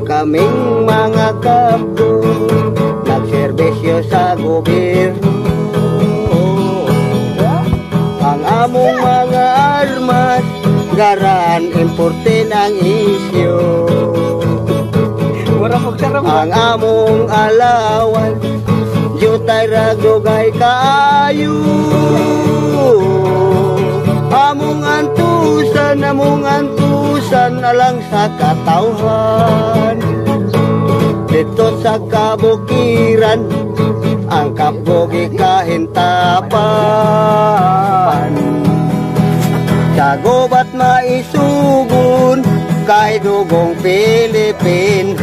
Kaming mga kampo nagserbisyo sa gobyerno. Ang among mga armas garan importin ang isyo. Ang among alawan jutay ragdugay kaayo. Among antusan alang sa katawhan. Dito sa kabukiran ang kapogi kahintapan. Sa gubat maisugon kay dugong Pilipinhon.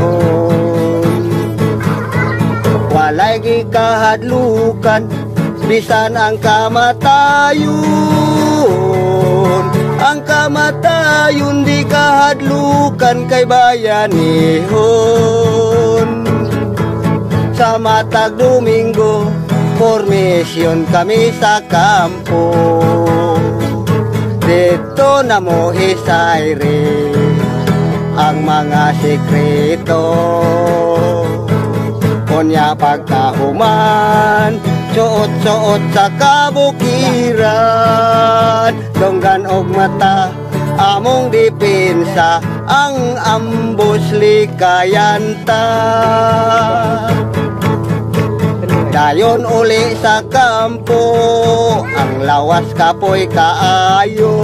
Walay gikahadlukan bisan ang kamatayon. Ang kamatayon di kahadlukan kay bayanihon. Sa matag Domingo formasyon kami sa kampo. Dito na mo hisaire ang mga sekreto. Kunya pagkahuman, suot-suot sa kabukiran. Donggan og mata, among depensa, ang ambos likayanta. Dayon uli sa kampo, ang lawas kapoy kaayo.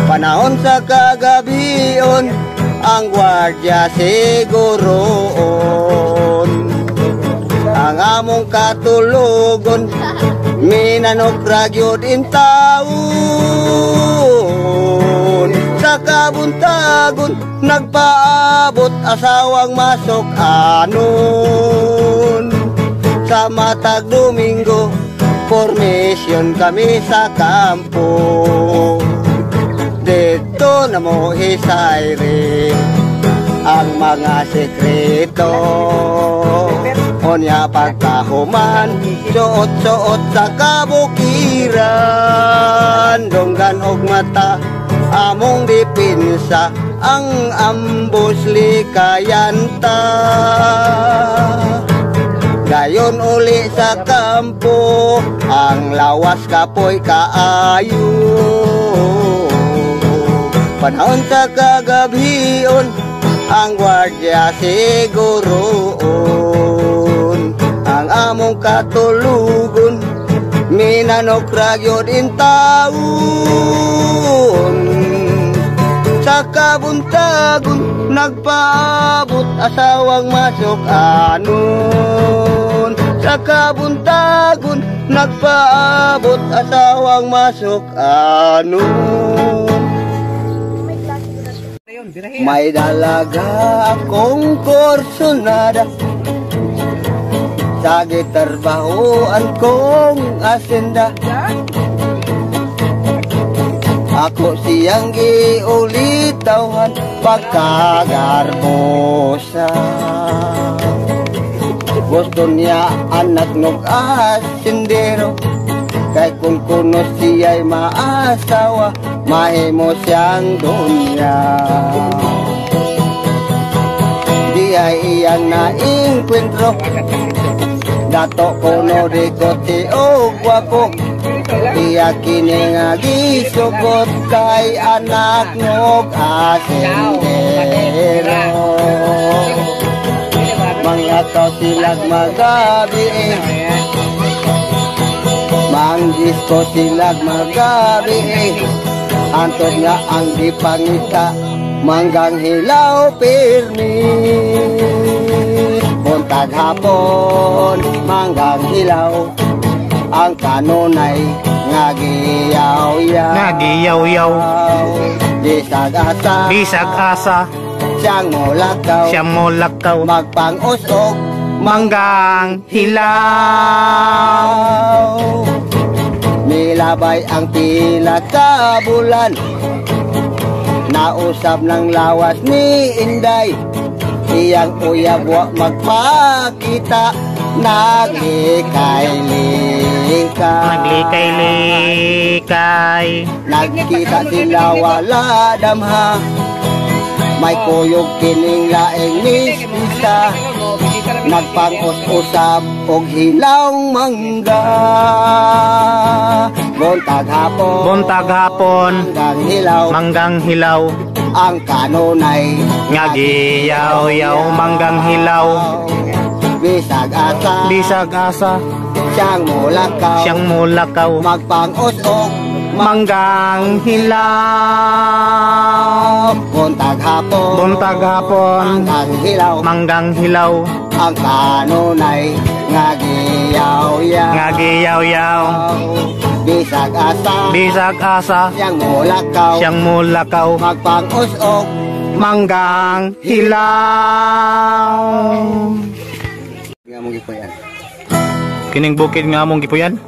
Panahon sa kagabion, ang gwardiya siguroon. Ang among katulugon, minanok ragyod in taon. Sa kabuntagon, nagpaabot asawang masok anon. Sa matag Domingo, formasyon kami sa kampo. Dito na mo hisaire ang mga sekreto. Onya pagkahuman, suot-suot sa kabukiran. Donggan og mata, among depensa, ang ambos likayanta. Dayon uli sa kampo, ang lawas kapoy kaayo. Panahon sa kagabion, ang gwardiya siguroon. Ang among katulugon, minanok ragyod in taon. Sa kabuntagon, nagpaabot asawang masok anon. Sa kabuntagon, nagpaabot asawang masok anon. May dalaga akong korsonada sa gitarbahoan kong asenda. Ako siyang giulitawan pagkagarbosa. Gusto niya anak nog asindero, kay kung kuno siya'y maasawa, mahimo siyang dunya. Di ay iyang nainkwentro, dato kuno rikote o guwapo. Iya kini nga gisukot kay anak nog asindero. Mga tao silag magabi, manggis ko silag magabi. Antod nga ang dipangita, manggang hilaw pirmi. Buntag hapon, manggang hilaw, ang kanunay ngagiyaw-yaw. Ngagiyaw-yaw. Bisag-asa. Bisag-asa. Siyang mulakaw. Siyang mulakaw. Magpang-usok. Manggang hilaw. Milabay ang pila ka bulan, nausap ng lawas ni Inday. Iyang uyab wa magpakita, naglikay-likay. Naglikay-likay. Nagkita sila wala damha, may kuyog kining laing mispisa. Nagpang-us-usap og hilaw mangga. Buntag hapon, Buntag hapon, manggang hilaw, manggang hilaw. ang kanunay Ngagiyaw-yaw, manggang hilaw. Bisag asa, Bisag asa, siyang mulakaw, siyang mulakaw. magpang-us-og Manggang hilaw. buntag hapon, Buntag hapon, manggang hilaw, manggang hilaw. ang kanunay ngagiyaw-yaw. Ngagiyaw-yaw, Bisag asa, bisag asa, siyang mulakaw, siyang mulakaw. magpang-us-og Manggang hilaw. nga mong gipuyan. Kining bukid nga among gipuyan.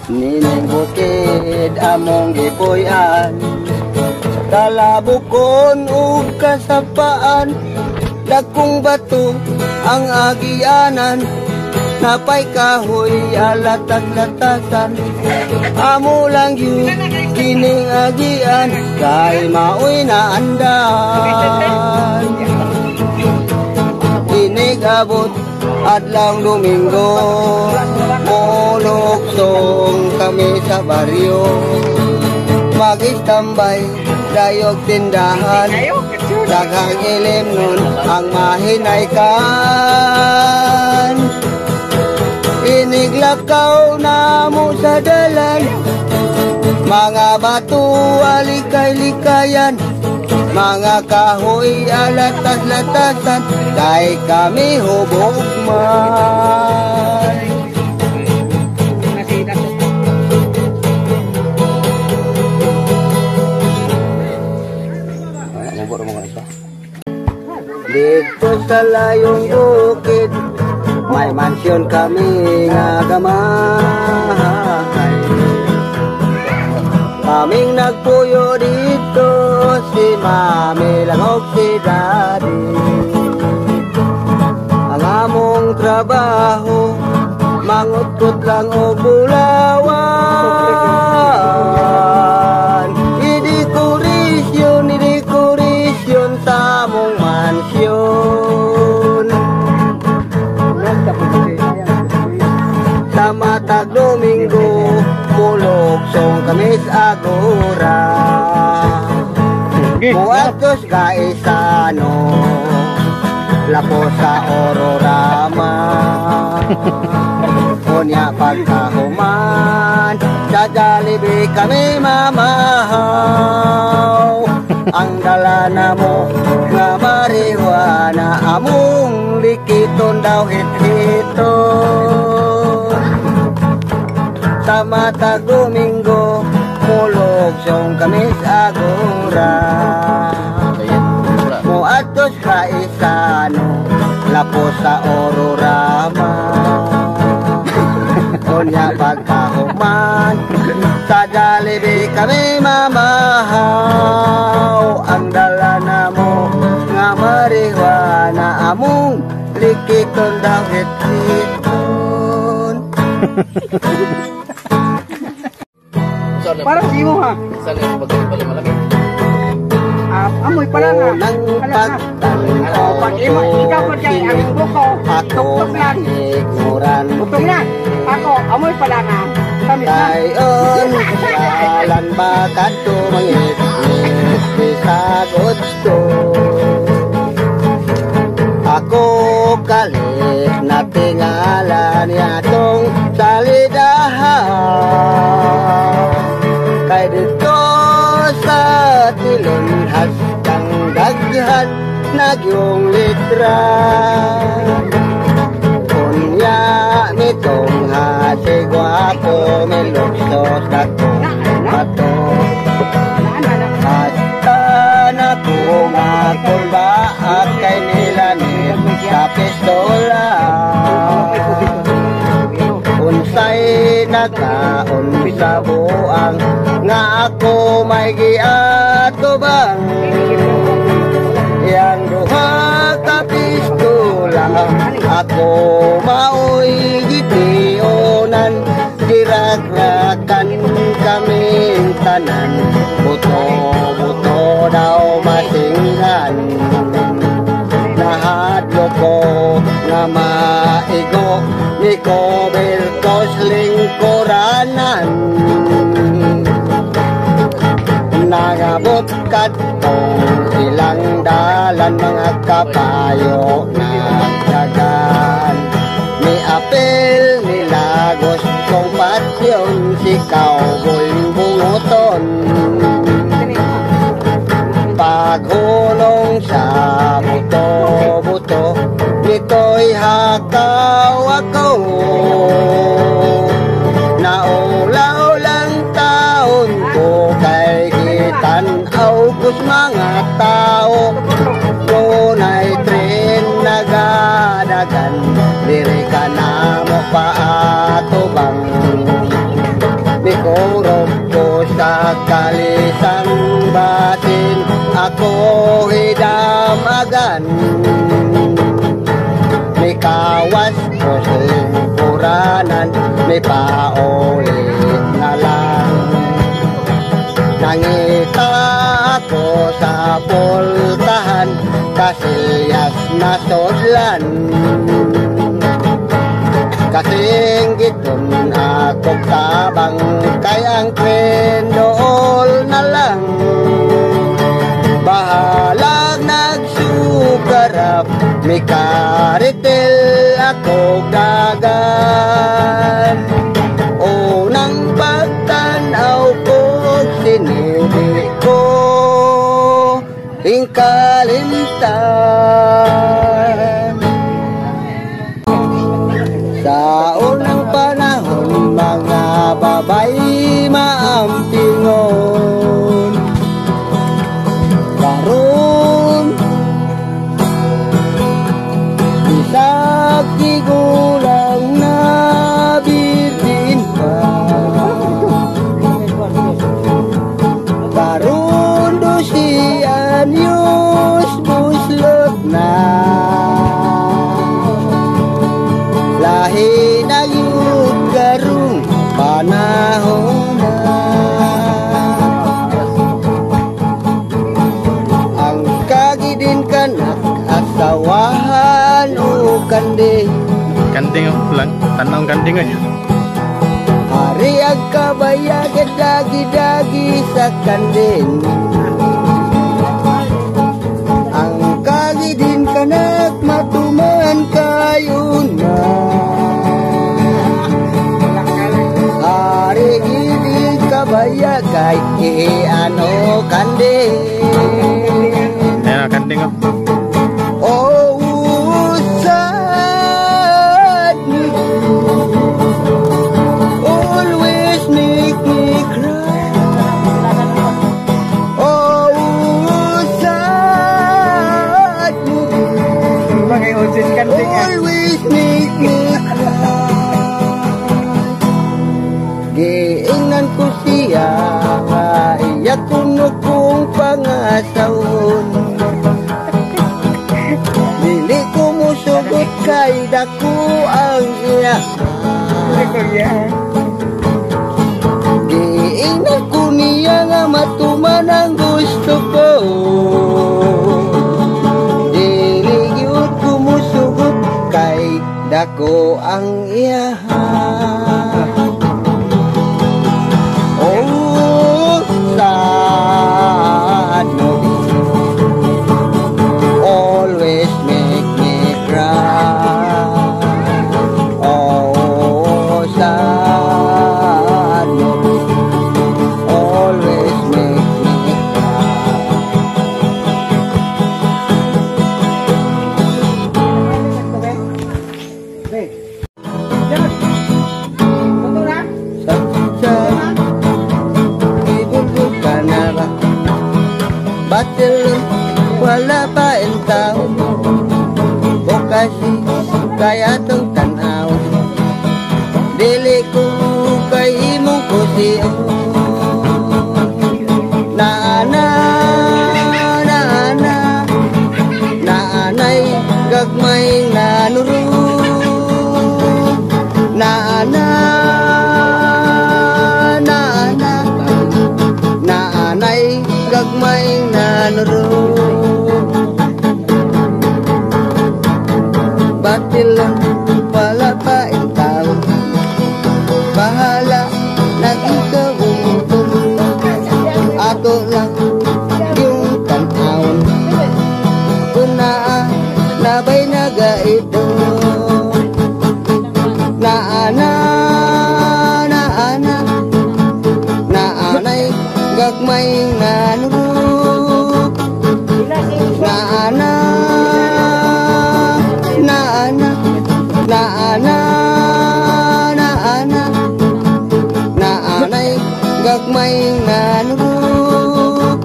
Nining bukid among gipuyan, kalabukon ug kasapaan, dagkong bato ang agianan, napay kahoy alatas-latasan. Amo lang yun kining agian, kay maoy na andan. Inigabot adlang Domingo, muluksong kami sa baryo. Mag-istambay, dayog tindahan, daghang ilim nun ang mahinaykan. Iniglakaw na mo sa dalan, mga bato alikay-likayan, mga kahoy alatas-latasan, kay kami hubog man. Dito sa layong bukid, may mansyon kami nga gamahay. Kaming nagpuyo dito, si Mami lang og si Daddy. Ang among trabaho, mangutkot lang og bulawan. Idekorasyon sa among mansyon. Sa matag Domingo, muluksong kami sa agora. Muatos kaisano, lapo sa Ororama. Kunya pagkahuman, sa Jollibee kami mamahaw. Ang dala na mo nga marihuana, among likiton daw hit-hiton. Sa matag Domingo, muluksong kami sa agora. Muatos kaisano, lapo sa Ororama. Kunya pagkahuman, sa Jollibee kami mamahaw. Ang dala na mo nga marihuana, among likiton daw hit-hiton. Para sa imo ha. Saan yung pagkakalima malaki? Amoy pala nga. Unang pagtanaw Pag-ima, ikaw pa dyan ang buko. ako Tuktok lang. ignoran. Butong na. Ako, amoy pala nga. Tamis na. Dayon salan ba kadto mangit sa gusto. Ako kalit na tingalan yatong salidahan. Kay dito sa tilon hastang daghan nagyong litra. Kunya nitong hasi gwapo meluksos datong mato. Hasta na kung akulba at kay nilanit sa pistola. Unsay nagkaon sa buang nga ako may giatubang. Yang duha ka pistola ako maoy gitiunan, diragrakan kaming tanan, buto-buto daw masinggan. Nahadlo ko nga maigo ni Cobertos lingkuranan, nagabot kadtong ilang dalan, mga kapayo nagdagan. Ni apel ni Lagos kong pasyon, si cowboy bunguton, paghulong sa buto-buto, nito'y hakaw ako. Naulaw lang taon ko kay gitanaw kus mga tao, ngunay tren nagadagan, diri ka na mo paatubang. Mikurog ko sa kalisang batin, ako hidamagan. May kawas ko sa lingkuranan, may paulit na lang. Nangita ako sa pultahan, kasiyas na sodlan. Kasing giton ako tabang, kayang kwendol na lang. Bahalag nagsukarap, may karitel ako dagan. Unang pagtanaw ko, sinili ko ingkalimtan. Sa unang panahon, mga babay maampingon. Karon bisag tigulang na bitin pa, karon do si anyos buslot na. Lahi na yun karong panahon na, ang kagidin kanak asawahan o kanding. Kanding lang, tanong kanding ay. Hari ang kabayagad dagi-dagi sa kanding, ang kagidin kanak matuman kayo na. Hari gidi kabaya kay ano kanding. Ayan, kanding oh. Oh, sad me, always make me cry. Oh, sad me, always make me cry. Giingnan ko siya, iyak kuno kong pangasawon. Dili ko musugot kay dako ang iya. Giingnan ko niya nga matuman ang gusto ko. Dili gyud ko musugot kay dako ang iya. Oh, sad movie, always make me cry. Oh, sad movie, always make me cry. Batil wala pa ang tao, bukasi kaya tong tanaw. Dili ko kay imong kusiyo, naanay gagmay nanu bahala lagi kawungkong ato lang yung tanawon kuna nabay nagaito naanay gagmay nanurok naanay gagmay nanurok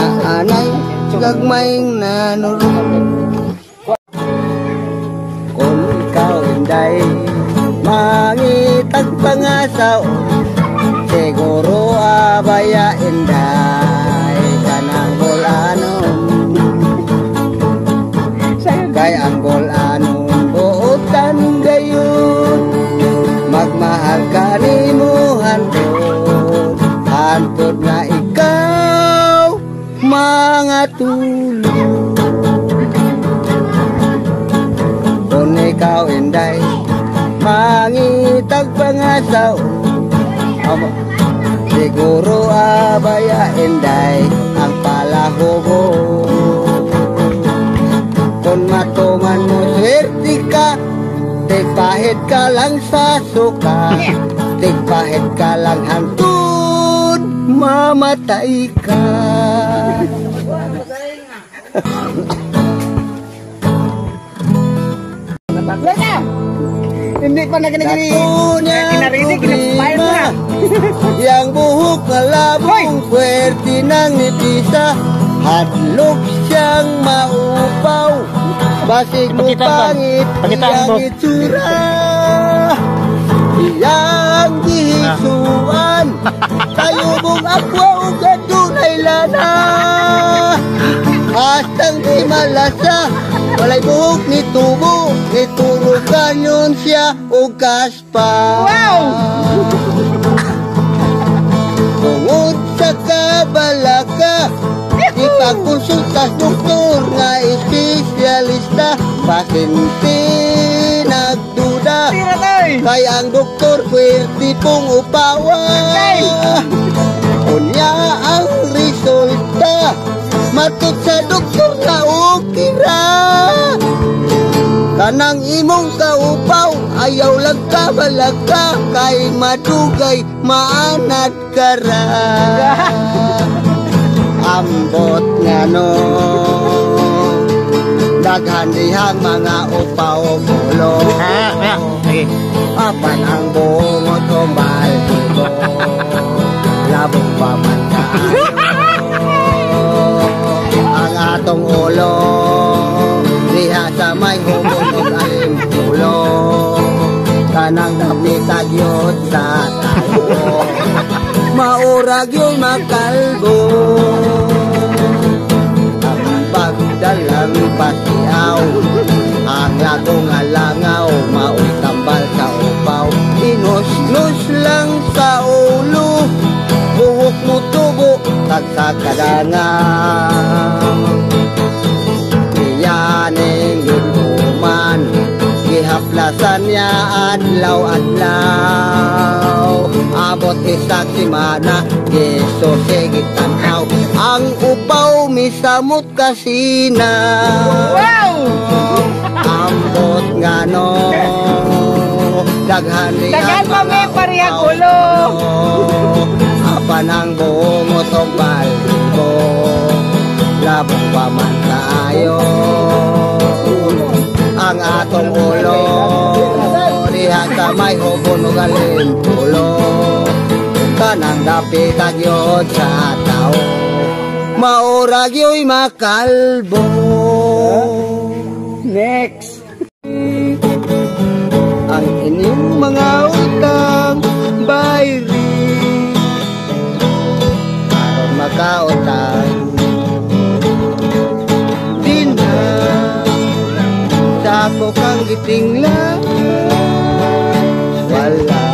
naanay gagmay nanurok. Kung ikaw inday mangitag pangasaw siguro abaya inday kanang bulanon kay ang bulanon buotan gayon magmahal ka ni mo hantod nga ikaw mga tulong. Kung ikaw inday mangitag pangasaw siguro abaya inday ang palahubo. Kung matuman mo swerte ka tigpahit ka lang sa suka tigpahit ka lang hantod mamatay ka. Wala! Hindi pa na kinarinig, kinapayad mo na. Yang buhok na labong puwerte ng nitisa hadlok siyang maupaw basig mo pangit iyang itsura iyang gihisuan tayo mong akwa o gadunay lana hastang di malasa walay buhok ni tubo iturugan yun siya o kaspa. Wow! Tungod sa kabalaka ipagkonsulta doktor nga espesyalista pasyente nagduda kay ang doktor pwerte pong upawan unya ang resulta matut sa doktor na okay ra kanang imong kaupaw ayaw lang kabalaka kay madugay maanad ka ra ambot nga no daghan dihang mga upaw mulo apan ang bungot kumbal ko labong pa man kaayo ang atong ulo diha sa may hubog ug alim ulo kanang dapitag yun sa tayo maurag yun makalbo ang pagdalang pasiaw ang latong alangaw maoy tambal sa upaw inus-nus lang sa ulo buhok mo tubo tag sa kadangang iyaning yutuman gihaplasan niya adlaw-adlaw abot isak simana Yesus sigit tanaw ang upaw misamot kasina Wow! ambot nga no daghan pa may parehang ulo apan ang bungot o balbo labong pa man tayo ang atong ulo diha sa may hubon ug alim ulo kanang dapitag yun sa tao maurag yo'y makalbo. Next! Ang inyong mga utang bayri aron makautang din na dako kang gitingla wala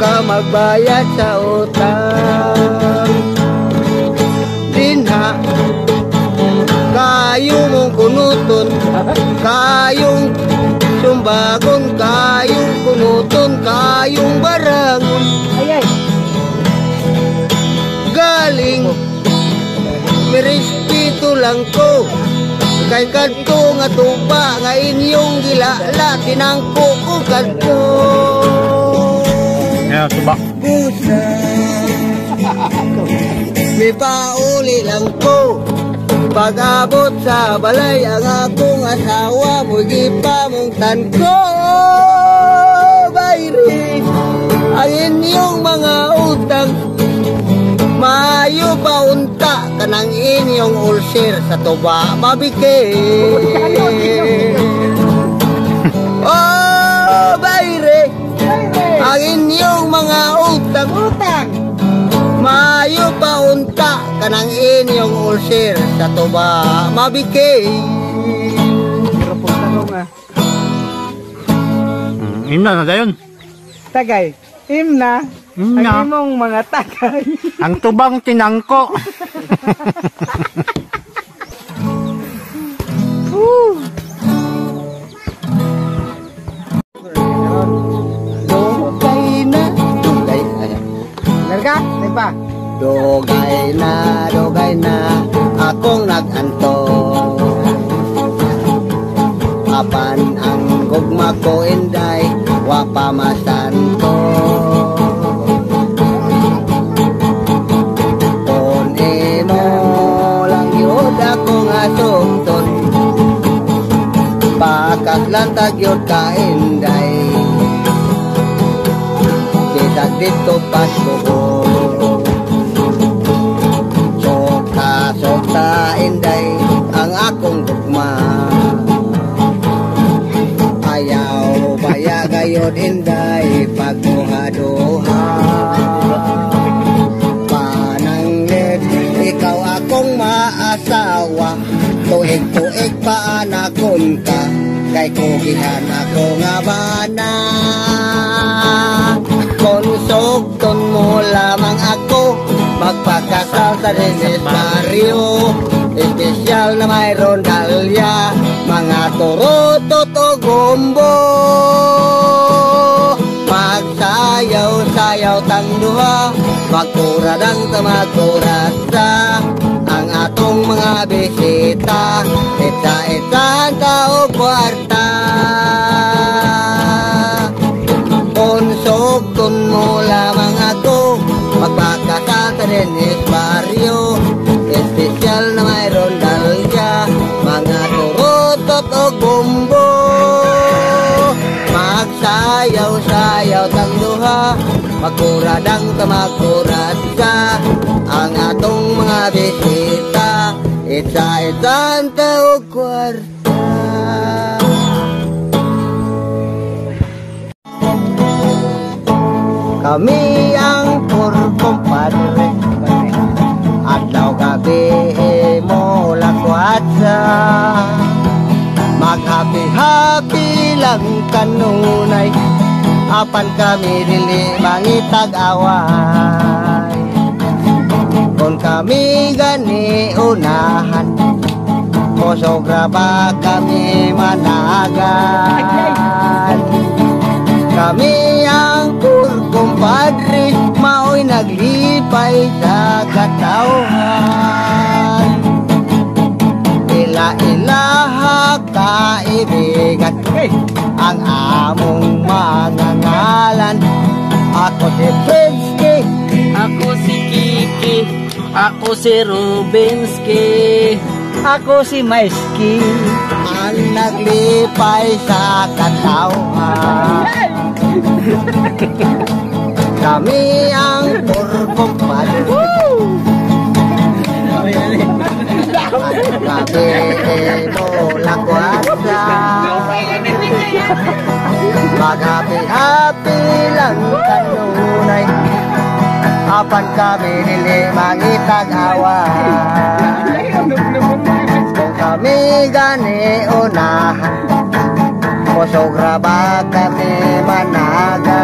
ka magbayad sa utang din na kayo mong kunuton, kayong sumbagon, kayong kunuton, kayong barangon. Ay. Galing, may respeto lang ko. Kay kadto nga tupa, nga inyong gilala, tinangko ko kadto. Yan, subak. Busa, may pauli lang ko. Pag-abot sa balay, ang akong asawa, mugi pa mong tanko. Bayri, ang inyong mga utang, maayo pa unta kanang inyong ulcer sa tuba mabike. Oh, bayre, ang inyong mga utang, maayo pa unta kanang inyong ulcer sa tuba mabike. Imna na dayon. Tagay. Imna. Imna. Ang imong mga tagay. Ang tubang tinangko. Dogay na, dogay na. Larga? Ay pa. Dogay na, akong nag-anto. Apan ang gugma ko inday, wapa masanto. Kung imo lang yun akong asukton, pakaslatag yun ka inday. Bisag dito pasbuko, sokta inday ang akong gugma. Ayaw baya gayod inday pagduha-duha. Pananglit ikaw akong maasawa, tuig-tuig pa anakon ka, kay kugihan ako nga bana. Konsugton mo lamang ako, magpakasal sa Renes Mario. Espesyal na mayroon dalya, mga turutot o gumbo. Magsayaw-sayaw tang duha, magkuradang tamagkurasa. Ang atong mga bisita, itsa-itsahan tao kwarta. Konsugton mo lamang ako, magpakasal sa Renes Mario. Espesyal na mayroon dalya, mga turutot o gumbo. Magsayaw-sayaw tang duha, magkuradang tamagkuradsa. Ang atong mga bisita, itsa-itsahan tao kwarta. Kami ang purkong padre, adlaw gabi mo lakwatsa. Mag-happy-happy lang kanunay, apan kami dili mangitag away. Kung kami gani unahan, kosogra ba kami managan. Kami ang purkong padre, mao'y naglipay sa katawhan. Ila-ilaha kaibigan, ang among mga ngalan. Ako si Bensky, Ako si Kiki, ako si Rubinsky, Ako si Maiski. ang naglipay sa katawhan. Kami ang purkong padre, gabi mo lakwatsa. Mag-happy-happy lang kanunay, apan kami dili mangitag away. Kung kami gani unahan, kosogra ba kami managan.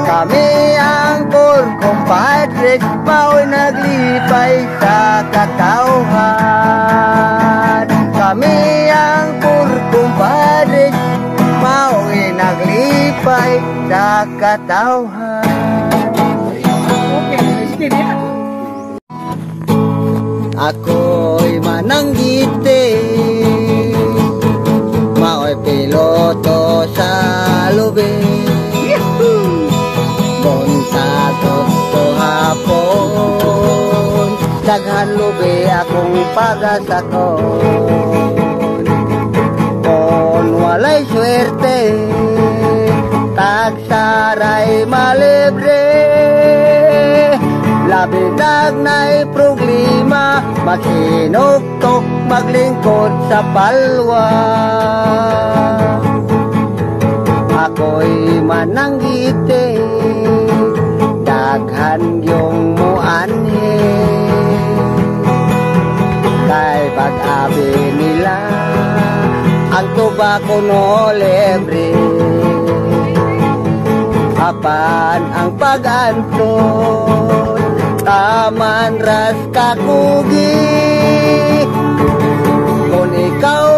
Kami ang purkong padre, mao'y naglipay sa katawhan. katawhan. Okay, sige niya. Ako'y mananggiti, mao'y piloto sa lubing. Buntagot to hapon, daghan lubi akong pagasakon. Kung walay swerte, tagsaray malibre. Labidag na'y problema, magsinuktok, maglingkod sa palwa. Ako'y mananggiti, daghan yung muanhe. Kay pag-abi nila, ang tubako no libre. Apan ang pag-antod, taman ras kakugi. Kung ikaw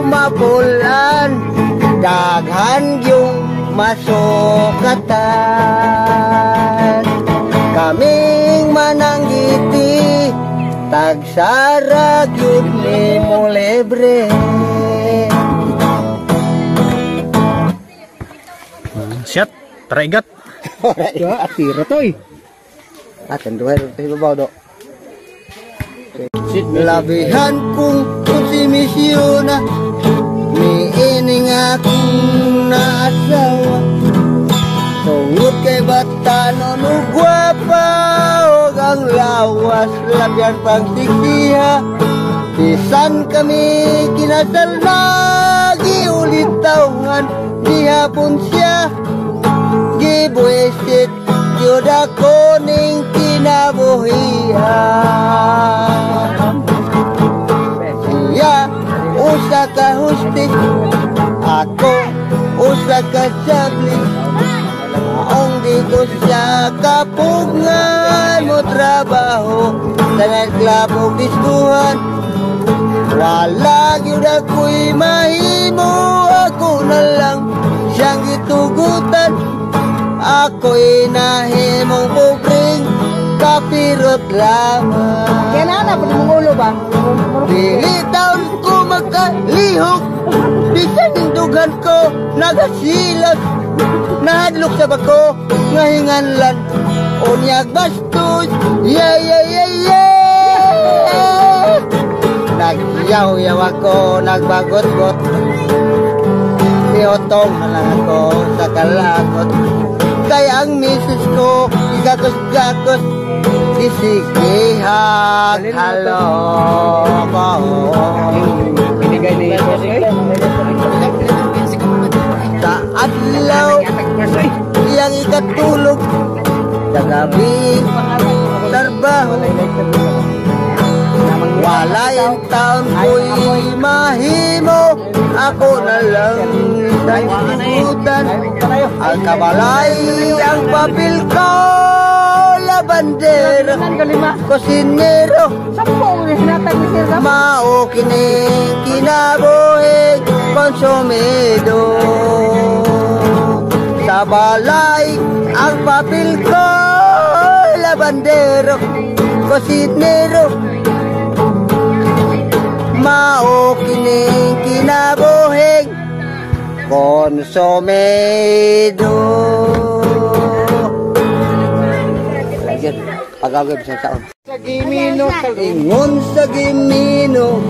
mapulan, daghan yung masukatan. Kaming mananggiti, tagsarag yun ni mo libre. Siat, traigat. Ya, atira to eh. Atin duhay rin tayo babaw do. Labihan kong konsumisyon, miining akong naasawa. Tungod kay batanon o gwapa, huwag ang lawas, labihan pang siksiha. Bisan kami kinasal na, giulit taungan, di hapon siya. Gibuisit, yun ako ning kinabuhian. Siya, usa ka hustis, ako, usa ka sablis. Maong di ko siya kapungan mo trabaho sa nagklabog diskuhan. Wala yun ako'y mahimo, ako na lang siyang gitugutan. Ako'y nahimong pupring, kapirot lamang. Kaya na, pwede mong ulo ba? Dili taon ko magkalihok, bisan yung dugan ko nagasilag. Nahadlok sa bako, ngahinganlan, unyag bastos, yeah, yeah, yeah, yeah. Nagyaw-yaw ako, nagbagot-got, niotong na lang ako sa kalakot. Kaya ang misis ko, igakos-gakos, isikihag, haloko. Binigay ni boss eh. Sa adlaw, iyang ikatulog, sa gabi, trabaho. Wala yung taon ko'y mahimo, ako na lang nagsusutan. Ang kabalay, ang papel ko, labandero, kusinero, maukining kinabuhig, konsumido. Sa balay, ang papel ko, labandero, kusinero, maukining kinabuhig, konsumido. Lagyan, pag-agad sa taon. Sa gimino, sa Ingon sa gimino,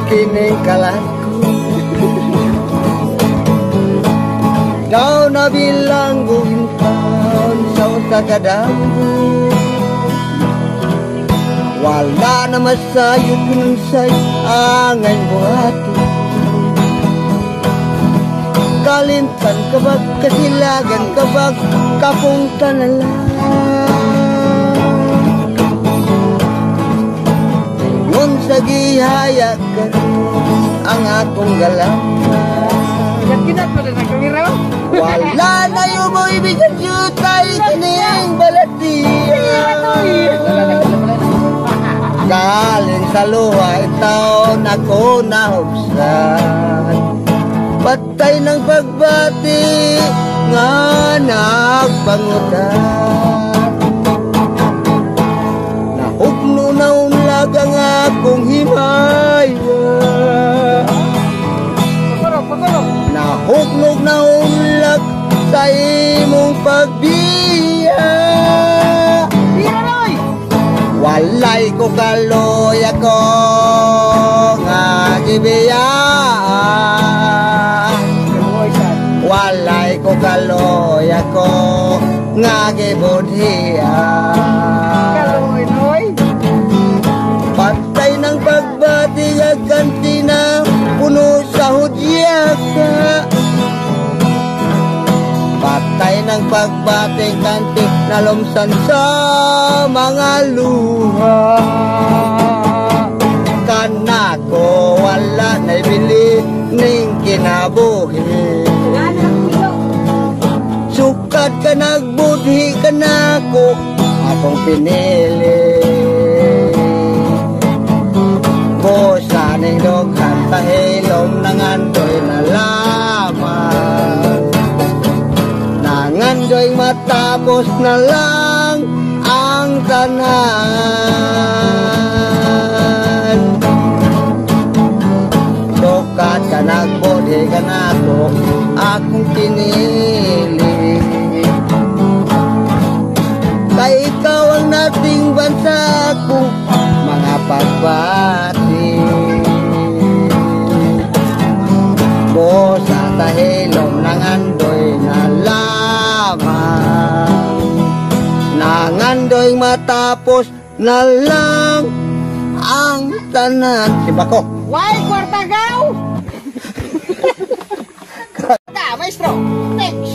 kining kalat ko. Daw na bilangguin taon sa utakadambo. Wala na masayod ng say angay buhato. Kalintan kabag, kasilagan kabag, kapungta na lang. Ingon sa gihaya ka ang akong galang. Yan kinat pa rin ang kamera. Wala na yung mo ibigay jutay kining balatiya. Galing sa luhay taon ako nahubsan. Patay ng pagbati, nga nagpangutan. Nahugno na unlag ang akong himaya. Nahugnog na unlag sa imong pagbiya. Walay ko kaloy ako nga gibiya. Walay ko kaloy ako nga gibudhiya. Patay ng pagbati nga kantina puno sa hudya ka. Patay ng pagbating kanti na lumsan sa mga luha. Kanako wala na'y bili ning kinabuhi. Sukat ka nagbudhi ka nako akong pinili. Bosa ning doghan tahilom nangandoy na lamang. Nangandoy matapos na lang ang tanan. Sukat ka nagbudhi ka nako akong pinili. Kay ikaw ang nating bansa ko mga pagbati. Bosa tahilom nangandoy na lamang. Nangandoy matapos na lang ang tanan. Si Bako. Why, Kwartagaw? Maestro, thanks.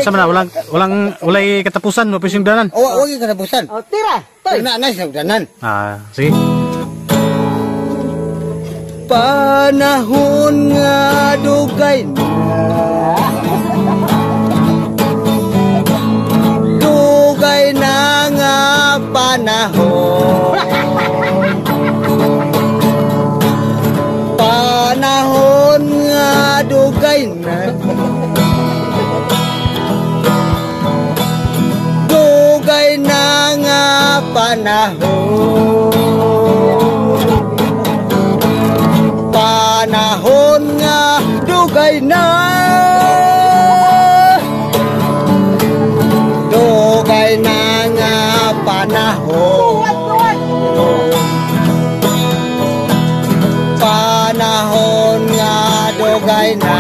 Sama na, walay katapusan, mapis yung danan. Huwag yung katapusan. Tira, toy. Nice na danan. Sige. Panahon nga dugay na. Dugay na nga panahon. Panahon nga dugay na. Dugay na nga panahon. Panahon nga dugay na. Dugay na nga panahon. Panahon nga dugay na.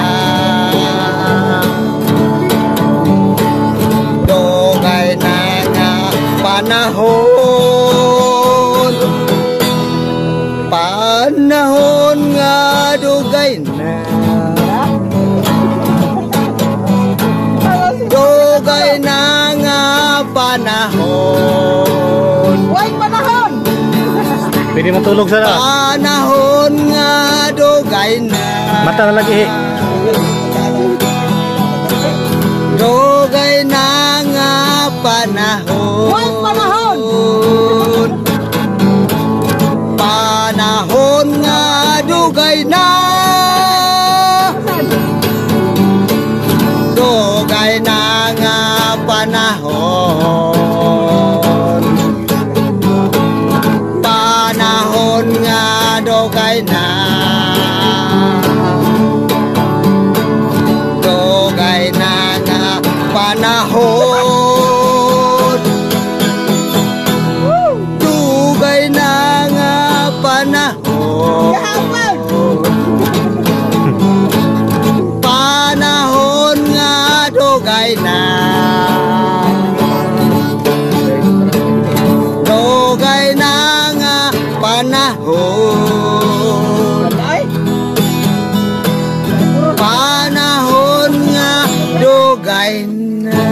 Dugay na nga panahon. Panahon nga dugay na. Dugay na nga panahon. Why panahon? Pwede matulog sana. Panahon nga dugay na. Mata na lagi. Dugay na nga panahon. Why panahon? Panahon nga dugay na. Dugay na nga panahon. Panahon nga dugay na. Dugay na nga panahon. Dugay na nga panahon. Panahon nga dugay na. Dugay na nga panahon. Panahon nga dugay na.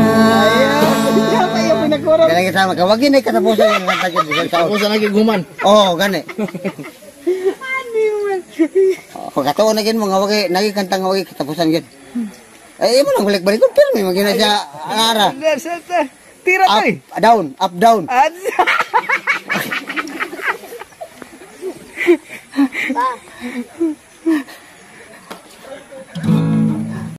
Kaya kita magkawagin ay katapusan yung kanta dyan. Katapusan lagi guman. Oo, gani. Pagkataon na gin mga wagi, naging kantang wagi katapusan gin. Eh, mo nang balik-balik ko, pero may magina siya ara. Tira Up, toy. down, up, down.